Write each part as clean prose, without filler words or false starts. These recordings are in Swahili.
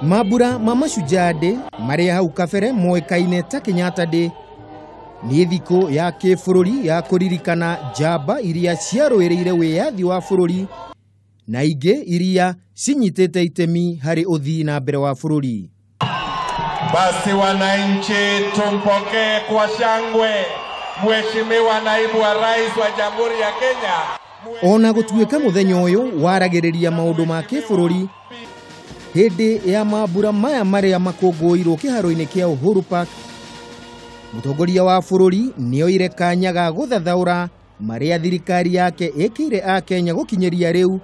Mambura ma Mashujaa Day maria hau kabere moikaine ta Kenyatta Day ni thiko ya kĩbũrũri ya kũririkana njamba iria ciarũĩrĩire wĩyathi wa bũrũri na ingĩ iria cinyitĩte itemi harĩ ũthii na mbere wa bũrũri. Basi wananchi tumpokee kwa shangwe Mheshimiwa Naibu wa Rais wa Jamhuri ya Kenya. Ona gũtuĩka mũthenya ũyũ waragĩrĩria maũndũ ma kĩbũrũri hĩndĩ ya mambura maya marĩa makũngũĩirwo kĩharo-inĩ kĩa Uhuru Park, Mutongoria wa bũrũri nioire kanya ga gũthathaũra marĩa thirikari yake ĩkĩire akenya gũkinyĩria rĩu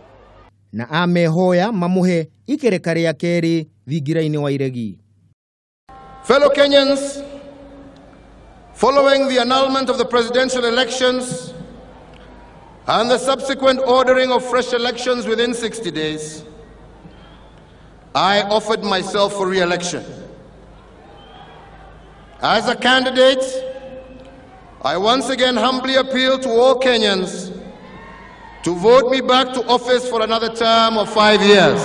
na amehoya mamuhe ikereka rĩa keeri thingira-inĩ wa iregi. Fellow Kenyans, following the annulment of the presidential elections and the subsequent ordering of fresh elections within 60 days, I offered myself for re-election. As a candidate, I once again humbly appeal to all Kenyans to vote me back to office for another term of 5 years.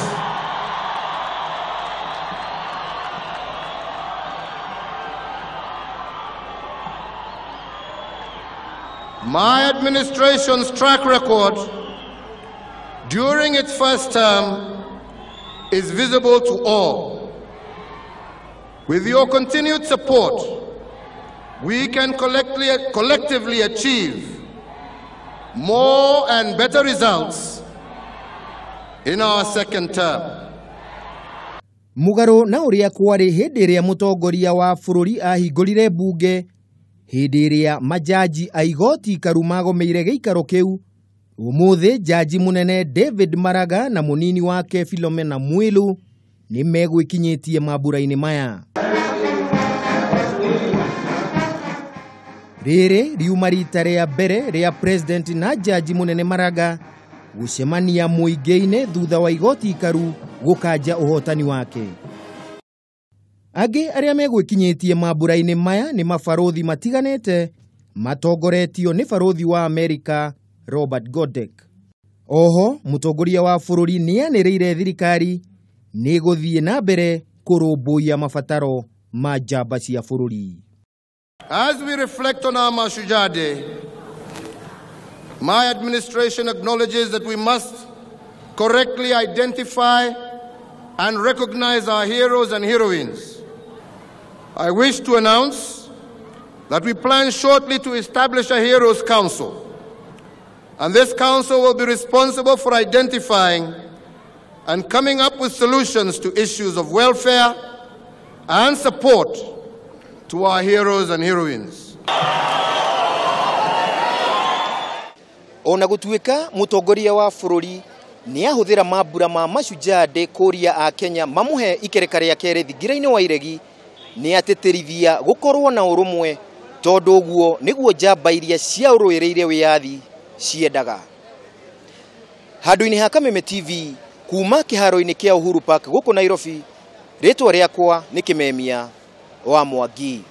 My administration's track record during its first term is visible to all. With your continued support, we can collectively achieve more and better results in our second term. Mugaro na uria kwari hindi ria mutongoria wa bũrũri ahingũrire bunge hindi ria majaji aigoti karumagomeire gĩikaro kĩu. Umuthi jaji munene David Maraga na munini wake Philomena Mwilu ni megwikinyitie mambura-inĩ maya. Rĩrĩ riuma rita rĩa mbere rĩa president na jaji munene Maraga gucemania mũingĩ-inĩ thutha wa igoti ikaru gũkanja ũhotani wake. Angĩ arĩa megwikinyitie mambura-inĩ maya ni mabarothi matiganĩte matongoretio ni barothi wa Amerika Robert Godek. Oho mutongoria wa bũrũri nĩanĩrĩire thirikari nĩ gũthiĩ na mbere kũrũmbũiya mabataro ma njamba cia bũrũri. As we reflect on our Mashujaa Day, my administration acknowledges that we must correctly identify and recognize our heroes and heroines. I wish to announce that we plan shortly to establish a Heroes Council. And this council will be responsible for identifying and coming up with solutions to issues of welfare and support to our heroes and heroines. Ona gũtuĩka mutongoria wa bũrũri nĩ ahũthĩra mambura ma Mashujaa Day kuuria akenya mamuhe ikereka rĩa keeri thingira-inĩ wa iregi, nĩ atĩtĩrithia gukorwo na ũrũmwe tondũ ũguo nĩguo njamba iria ciarũĩrĩire wĩyathi ciendaga. Handũ-inĩ ha Kameme TV kuma kĩharo-inĩ kĩa Uhuru Park gũkũ Nairobi, rĩtwa rĩakwa nĩ Kimemia wa Mwangi.